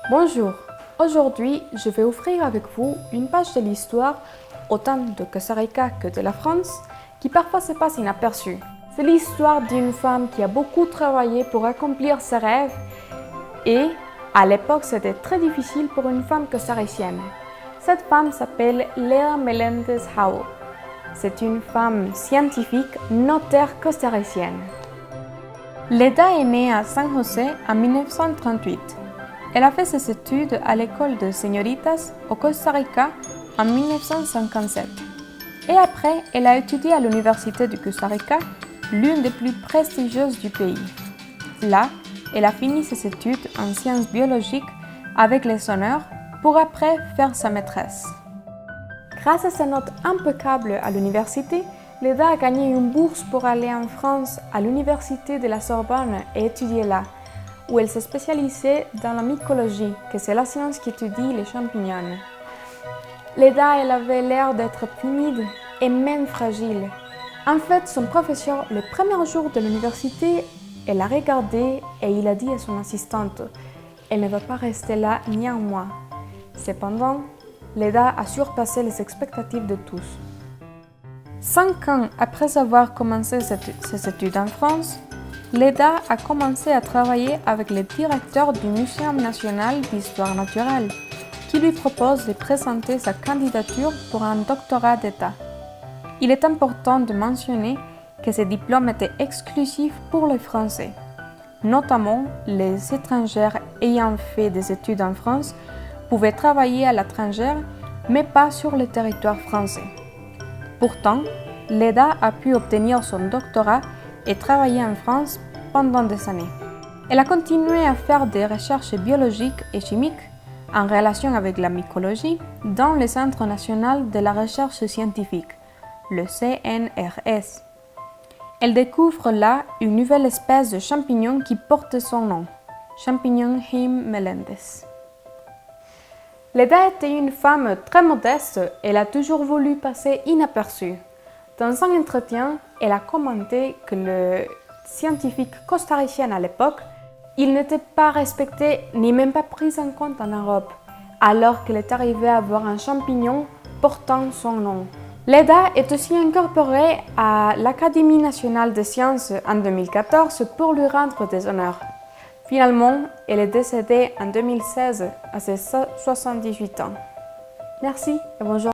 Bonjour, aujourd'hui je vais offrir avec vous une page de l'histoire autant de Costa Rica que de la France qui parfois se passe inaperçue. C'est l'histoire d'une femme qui a beaucoup travaillé pour accomplir ses rêves et à l'époque c'était très difficile pour une femme costaricienne. Cette femme s'appelle Leda Meléndez Howell. C'est une femme scientifique notaire costaricienne. Leda est née à San José en 1938. Elle a fait ses études à l'école de señoritas au Costa Rica en 1957. Et après, elle a étudié à l'Université du Costa Rica, l'une des plus prestigieuses du pays. Là, elle a fini ses études en sciences biologiques avec les honneurs pour après faire sa maîtresse. Grâce à sa note impeccable à l'université, Leda a gagné une bourse pour aller en France à l'Université de la Sorbonne et étudier là, où elle s'est spécialisée dans la mycologie, que c'est la science qui étudie les champignons. Leda, elle avait l'air d'être timide et même fragile. En fait, son professeur, le premier jour de l'université, elle l'a regardé et il a dit à son assistante « Elle ne va pas rester là ni un mois ». Cependant, Leda a surpassé les expectatives de tous. 5 ans après avoir commencé ses études en France, Leda a commencé à travailler avec le directeur du Muséum national d'histoire naturelle, qui lui propose de présenter sa candidature pour un doctorat d'État. Il est important de mentionner que ce diplôme était exclusif pour les Français. Notamment, les étrangers ayant fait des études en France pouvaient travailler à l'étranger, mais pas sur le territoire français. Pourtant, Leda a pu obtenir son doctorat et travailler en France pendant des années. Elle a continué à faire des recherches biologiques et chimiques en relation avec la mycologie dans le Centre national de la recherche scientifique, le CNRS. Elle découvre là une nouvelle espèce de champignon qui porte son nom, champignon Heme Melendez. Leda était une femme très modeste, elle a toujours voulu passer inaperçue. Dans un entretien, elle a commenté que le scientifique costaricien à l'époque, il n'était pas respecté ni même pas pris en compte en Europe, alors qu'elle est arrivée à voir un champignon portant son nom. Leda est aussi incorporée à l'Académie nationale des sciences en 2014 pour lui rendre des honneurs. Finalement, elle est décédée en 2016 à ses 78 ans. Merci et bonjour.